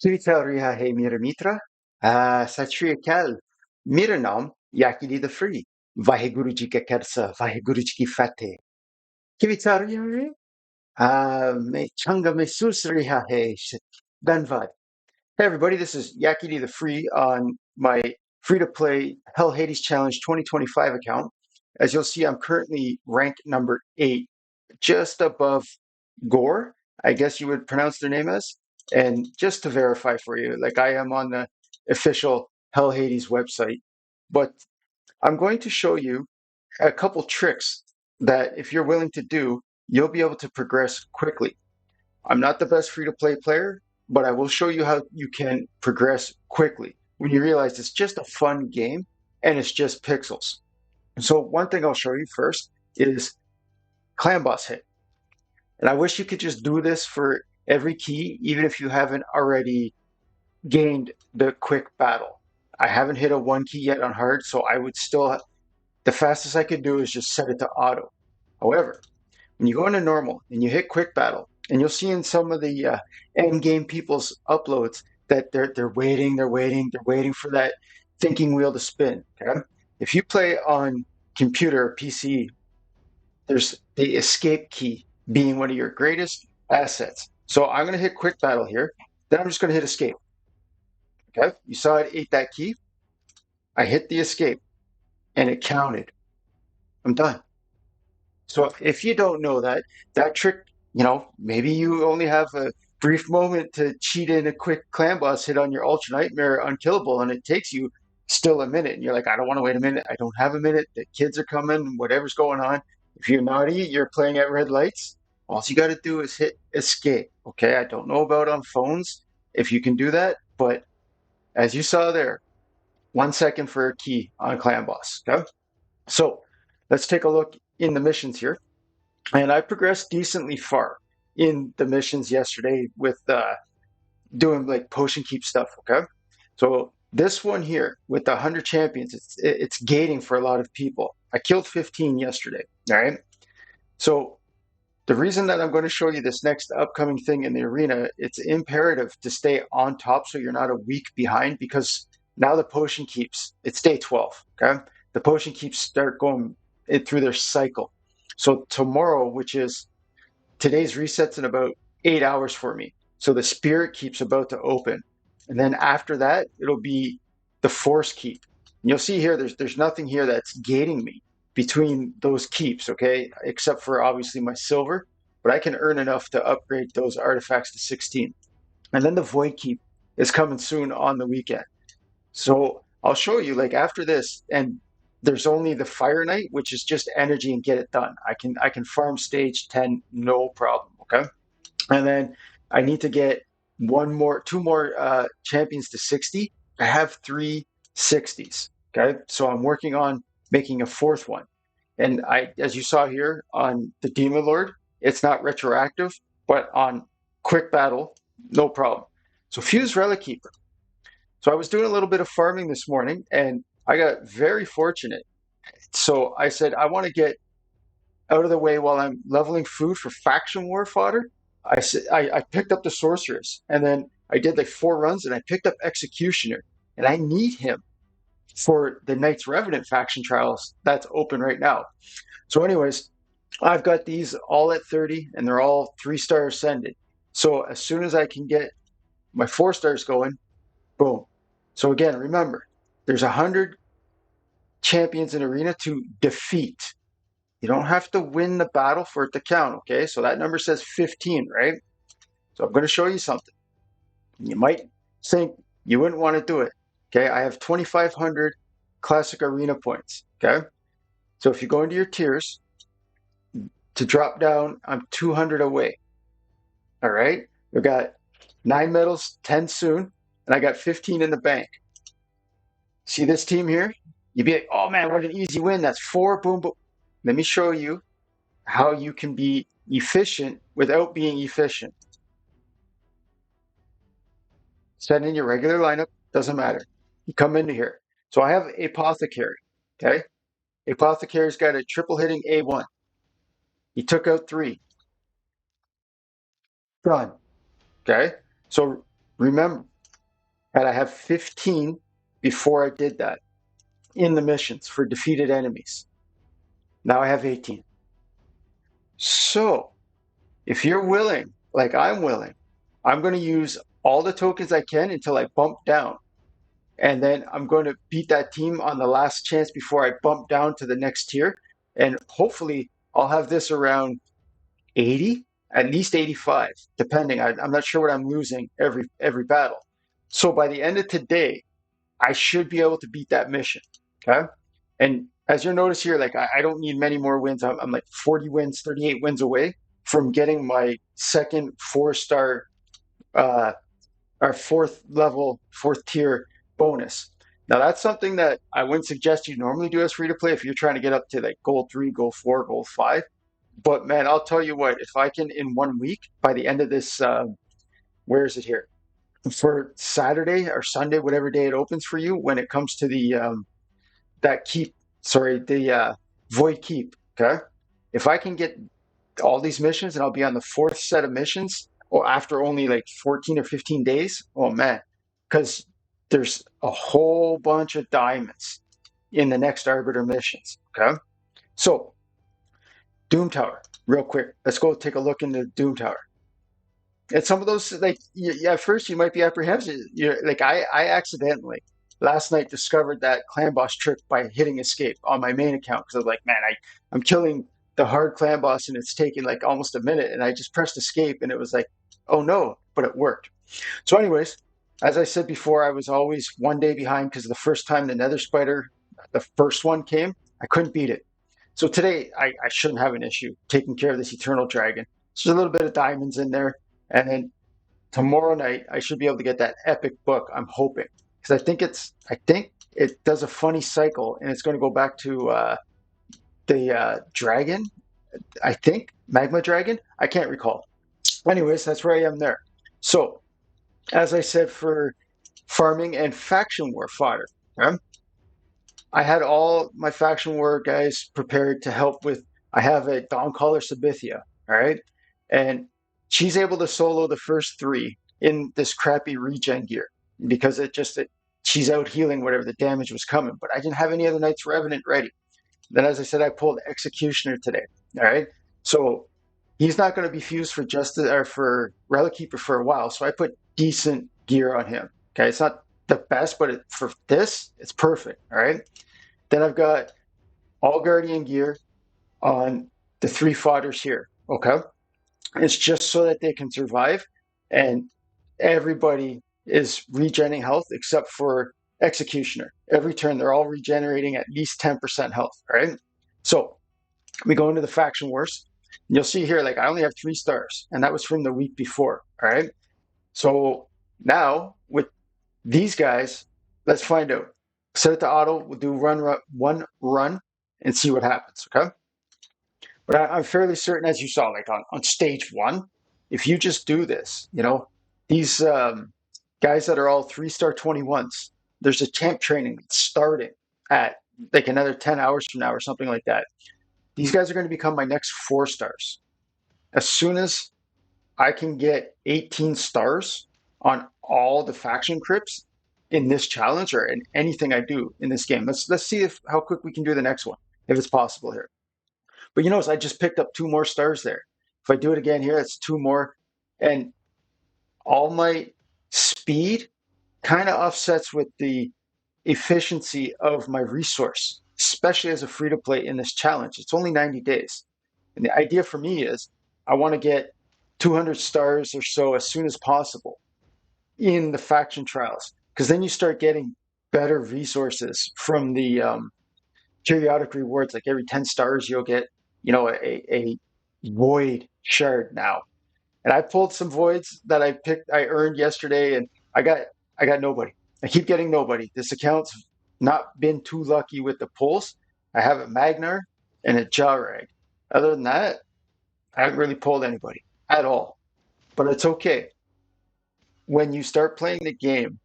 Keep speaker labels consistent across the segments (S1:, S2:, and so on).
S1: Ciao, hey Mira, Sat Shri Akal. मेरा नाम याकिनी the free Waheguru ji का खालसा वाहेगुरु जी की फतेह कि विचार रहे मैं changa में सूस रहा है धन्यवाद. Hey everybody, this is Yakini the Free on my free-to-play HellHades Challenge 2025 account. As you'll see, I'm currently ranked number 8, just above Gore, I guess you would pronounce their name as. And just to verify for you, like I am on the official HellHades website, but I'm going to show you a couple tricks that if you're willing to do, you'll be able to progress quickly. I'm not the best free to play player, but I will show you how you can progress quickly when you realize it's just a fun game and it's just pixels. So, one thing I'll show you first is clan boss hit. And I wish you could just do this for every key, even if you haven't already gained the quick battle. I haven't hit a one key yet on hard, so I would still, the fastest I could do is just set it to auto. However, when you go into normal and you hit quick battle, and you'll see in some of the end game people's uploads that they're waiting for that thinking wheel to spin. Okay, if you play on computer or PC, there's the escape key being one of your greatest assets. So I'm going to hit quick battle here. Then I'm just going to hit escape. Okay, you saw it ate that key. I hit the escape, and it counted. I'm done. So if you don't know that, that trick, maybe you only have a brief moment to cheat in a quick clan boss hit on your Ultra Nightmare Unkillable, and it takes you still a minute. And you're like, I don't want to wait a minute. I don't have a minute. The kids are coming, whatever's going on. If you're naughty, you're playing at red lights. All you got to do is hit escape. Okay. I don't know about on phones if you can do that, but as you saw there, 1 second for a key on clan boss. Okay. So let's take a look in the missions here. And I progressed decently far in the missions yesterday with doing like potion keep stuff. Okay, so this one here with the 100 champions, it's gating for a lot of people. I killed 15 yesterday. All right, so the reason that I'm going to show you this next upcoming thing in the arena, it's imperative to stay on top so you're not a week behind because now the potion keeps, it's day 12. Okay, the potion keeps start going it through their cycle. So tomorrow, which is today's resets in about 8 hours for me. So the spirit keep's about to open. And then after that, it'll be the force keep. And you'll see here, there's nothing here that's gating me between those keeps, okay? Except for obviously my silver, but I can earn enough to upgrade those artifacts to 16. And then the void keep is coming soon on the weekend. So I'll show you like after this, and there's only the Fire Knight, which is just energy and get it done. I can farm stage 10 no problem. Okay, and then I need to get two more champions to 60. I have three 60s. Okay, so I'm working on making a fourth one. And as you saw here on the Demon Lord, it's not retroactive, but on quick battle, no problem. So Fuse Relic Keeper. So I was doing a little bit of farming this morning and I got very fortunate. So I said, I want to get out of the way while I'm leveling food for faction war fodder. I picked up the sorceress and then I did like 4 runs and I picked up executioner and I need him for the Knights Revenant faction trials that's open right now. So, anyways, I've got these all at 30 and they're all 3-star ascended. So as soon as I can get my 4 stars going, boom. So again, remember, there's 100 champions in arena to defeat. You don't have to win the battle for it to count, okay? So that number says 15, right? So I'm going to show you something. You might think you wouldn't want to do it, okay? I have 2,500 classic arena points, okay? So if you go into your tiers, to drop down, I'm 200 away, all right? We've got 9 medals, 10 soon, and I got 15 in the bank. See this team here? You'd be like, oh man, what an easy win. That's 4, boom, boom. Let me show you how you can be efficient without being efficient. Set in your regular lineup, doesn't matter. You come into here. So I have Apothecary, okay? Apothecary's got a triple hitting A1. He took out 3. Done, okay? So Remember that I have 15 before I did that in the missions for defeated enemies. Now I have 18. So if you're willing, like I'm willing, I'm going to use all the tokens I can until I bump down. And then I'm going to beat that team on the last chance before I bump down to the next tier. And hopefully I'll have this around 80, at least 85, depending. I'm not sure what I'm losing every battle. So by the end of today, I should be able to beat that mission. Okay. And as you'll notice here, like I don't need many more wins. I'm like 40 wins, 38 wins away from getting my second 4-star uh, our fourth level, fourth tier bonus. Now that's something that I wouldn't suggest you normally do as free to play if you're trying to get up to like gold 3, gold 4, gold 5. But man, I'll tell you what, if I can in 1 week by the end of this, where is it here? For Saturday or Sunday, whatever day it opens for you, when it comes to the that keep, sorry, the void keep. Okay, if I can get all these missions and I'll be on the fourth set of missions or after only like 14 or 15 days. Oh man, because there's a whole bunch of diamonds in the next Arbiter missions. Okay. So Doom Tower, real quick. Let's go take a look into Doom Tower. And some of those, like, at first you might be apprehensive. You're like, I accidentally last night discovered that clan boss trick by hitting escape on my main account because I was like, man, I'm killing the hard clan boss and it's taking like almost a minute, and I just pressed escape and it was like, oh no, but it worked. So, anyways, as I said before, I was always 1 day behind because the first time the Nether Spider, the first one came, I couldn't beat it. So today I shouldn't have an issue taking care of this Eternal Dragon. There's a little bit of diamonds in there. And then tomorrow night I should be able to get that epic book. I'm hoping because I think it does a funny cycle, and it's going to go back to the dragon. I think magma dragon. I can't recall. Anyways, that's where I am there. So as I said, for farming and faction war fodder, okay, I had all my faction war guys prepared to help with. I have a Dawn Caller Sabithia, all right, and she's able to solo the first 3 in this crappy regen gear because she's out healing whatever the damage was coming. But I didn't have any other Knights Revenant ready. Then, as I said, I pulled Executioner today, all right. So he's not going to be fused for Justice or for Relic Keeper for a while. So I put decent gear on him. Okay, it's not the best, but for this, it's perfect. All right. Then I've got all Guardian gear on the 3 fodders here. Okay. It's just so that they can survive, and everybody is regenerating health except for Executioner. Every turn, they're all regenerating at least 10% health. All right. So we go into the faction wars. And you'll see here, like I only have 3 stars, and that was from the week before. All right. So now with these guys, let's find out. Set it to auto. We'll do one run and see what happens. Okay. But I'm fairly certain, as you saw, like on stage 1, if you just do this, these guys that are all 3-star 21s, there's a champ training starting at like another 10 hours from now or something like that. These guys are going to become my next 4 stars. As soon as I can get 18 stars on all the faction crypts in this challenge or in anything I do in this game. Let's see how quick we can do the next one, if it's possible here. But you notice I just picked up 2 more stars there. If I do it again here, it's 2 more. And all my speed kind of offsets with the efficiency of my resource, especially as a free-to-play in this challenge. It's only 90 days. And the idea for me is I want to get 200 stars or so as soon as possible in the faction trials, because then you start getting better resources from the periodic rewards. Like every 10 stars, you'll get, a void shard now. And I pulled some voids that I earned yesterday, and I got nobody. I keep getting nobody. This account's not been too lucky with the pulls. I have a Magnar and a Jarrag. Other than that, I haven't really pulled anybody at all. But it's okay. When you start playing the game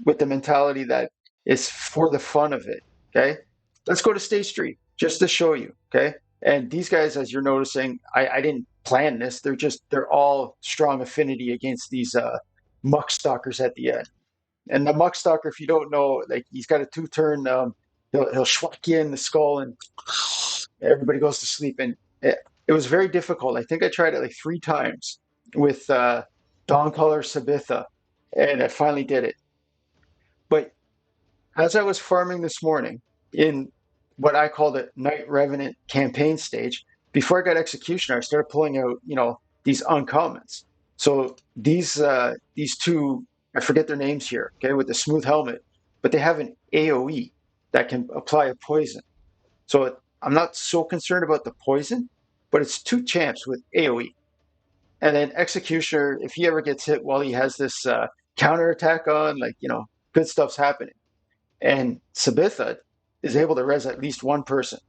S1: with the mentality that it's for the fun of it, okay? Let's go to stage 3 just to show you, okay? And these guys, as you're noticing, I didn't plan this. They're all strong affinity against these muckstalkers at the end. And the muckstalker, if you don't know, like he's got a two-turn. He'll schwack you in the skull, and everybody goes to sleep. And it was very difficult. I think I tried it like 3 times with Dawncaller Sabitha, and I finally did it. But as I was farming this morning in what I call the Night Revenant campaign stage, before I got Executioner, I started pulling out, these uncommons. So these two, I forget their names here, okay, with the smooth helmet, but they have an AoE that can apply a poison. So I'm not so concerned about the poison, but it's two champs with AoE. And then Executioner, if he ever gets hit while he has this counter attack on, like, good stuff's happening. And Sabitha is able to res at least one person.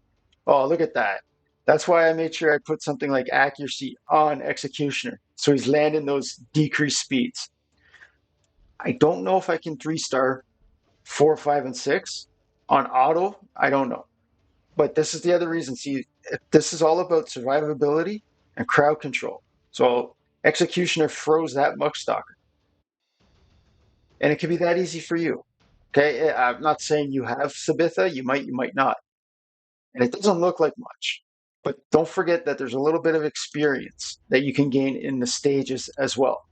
S1: Oh, look at that. That's why I made sure I put something like accuracy on Executioner. So he's landing those decreased speeds. I don't know if I can 3-star 4, 5, and 6 on auto. I don't know. But this is the other reason. See, this is all about survivability and crowd control. So Executioner froze that Muckstalker. And it could be that easy for you. Okay, I'm not saying you have Sabitha. You might not. And it doesn't look like much. But don't forget that there's a little bit of experience that you can gain in the stages as well.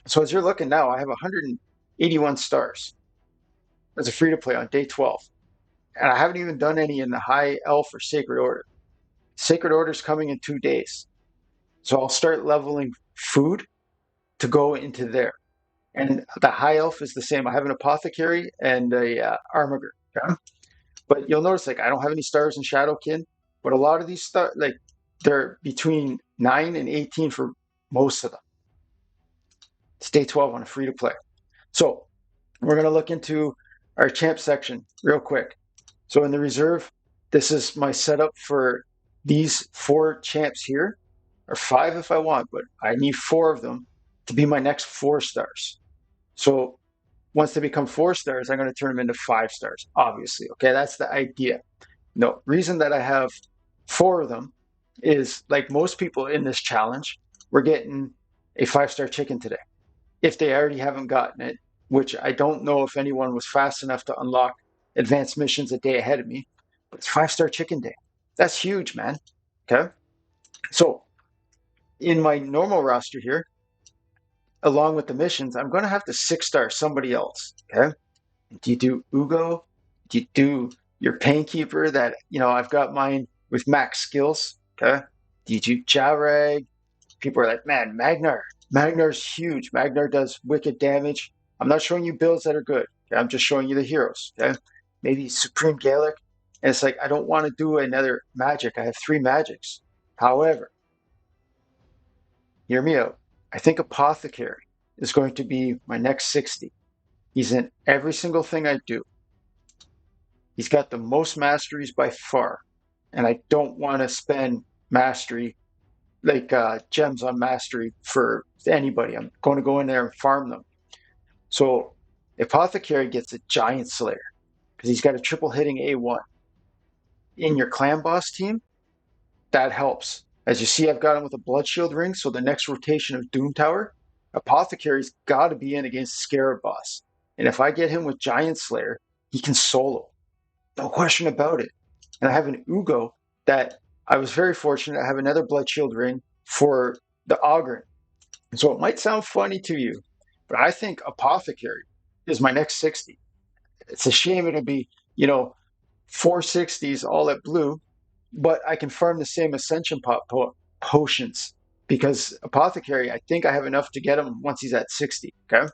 S1: So as you're looking now, I have 181 stars as a free to play on day 12. And I haven't even done any in the high elf or sacred order. Sacred order is coming in 2 days. So I'll start leveling food to go into there. And the high elf is the same. I have an apothecary and a armiger. Okay? But you'll notice, like, I don't have any stars in Shadowkin, but a lot of these stars, like, they're between 9 and 18 for most of them. It's day 12 on a free to play. So we're going to look into our champ section real quick. So in the reserve, this is my setup for these 4 champs here, or 5 if I want, but I need 4 of them to be my next 4 stars. So once they become 4 stars, I'm going to turn them into 5 stars, obviously. Okay, that's the idea. No, reason that I have 4 of them is, like most people in this challenge, we're getting a 5-star chicken today. If they already haven't gotten it, which I don't know if anyone was fast enough to unlock advanced missions a day ahead of me, but it's 5-star chicken day. That's huge, man. Okay. So in my normal roster here, along with the missions, I'm going to have to 6-star somebody else. Okay. Do you do Ugo? Do you do your Painkeeper that, I've got mine with max skills? Okay. Do you do Jarag? People are like, man, Magnar. Magnar's huge. Magnar does wicked damage. I'm not showing you builds that are good. Okay? I'm just showing you the heroes. Okay. Maybe Supreme Gaelic. And it's like, I don't want to do another magic. I have 3 magics. However, hear me out. I think Apothecary is going to be my next 60. He's in every single thing I do. He's got the most masteries by far. And I don't want to spend mastery, like gems on mastery for anybody. I'm going to go in there and farm them. So Apothecary gets a Giant Slayer because he's got a triple hitting A1. In your clan boss team, that helps. As you see, I've got him with a Blood Shield ring, so the next rotation of Doom Tower, Apothecary's got to be in against Scarab boss. And if I get him with Giant Slayer, he can solo. No question about it. And I have an Ugo that I was very fortunate. I have another Blood Shield ring for the Ogren. So it might sound funny to you, but I think Apothecary is my next 60. It's a shame it'll be, 460s all at blue, but I can farm the same Ascension potions because Apothecary, I think I have enough to get him once he's at 60. Okay.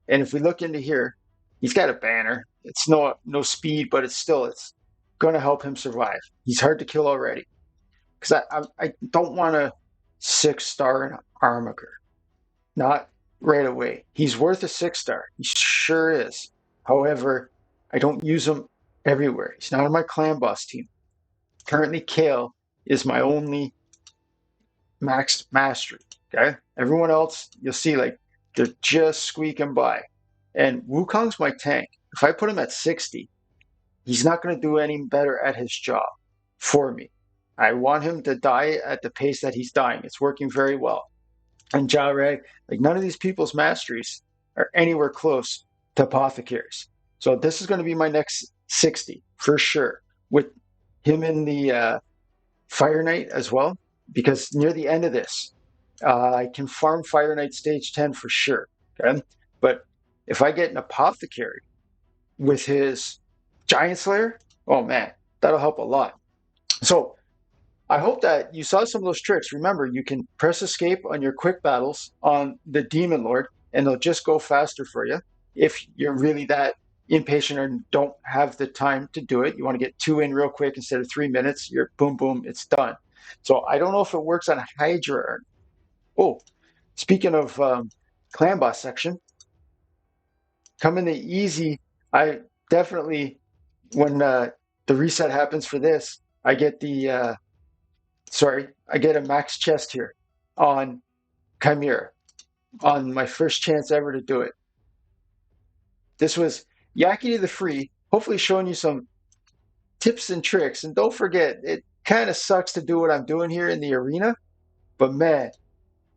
S1: And if we look into here, he's got a banner. It's no speed, but it's going to help him survive. He's hard to kill already because I don't want a 6-star in Armiger. Not right away. He's worth a 6-star. He sure is. However, I don't use him everywhere. He's not on my clan boss team. Currently, Kale is my only maxed mastery. Okay, everyone else you'll see like they're just squeaking by. And Wukong's my tank. If I put him at 60, he's not going to do any better at his job for me. I want him to die at the pace that he's dying. It's working very well. And Jareg, like none of these people's masteries are anywhere close to apothecaries. So this is going to be my next 60 for sure, with him in the Fire Knight as well, because near the end of this, I can farm Fire Knight stage 10 for sure. Okay? But if I get an apothecary with his Giant Slayer, oh man, that'll help a lot. So I hope that you saw some of those tricks. Remember, you can press escape on your quick battles on the Demon Lord, and they'll just go faster for you. If you're really that impatient or don't have the time to do it, you want to get 2 in real quick instead of 3 minutes, you're boom, boom, it's done. So I don't know if it works on Hydra. Oh, speaking of clan boss section, coming to easy, I definitely, when the reset happens for this, I get the I get a max chest here on Chimera on my first chance ever to do it. This was Yaki the Free, hopefully showing you some tips and tricks. And don't forget, it kind of sucks to do what I'm doing here in the arena, but man,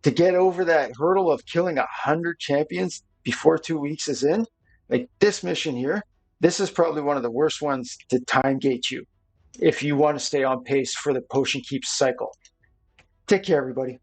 S1: to get over that hurdle of killing 100 champions before 2 weeks is in, like this mission here, this is probably one of the worst ones to time gate you if you want to stay on pace for the potion keep cycle. Take care, everybody.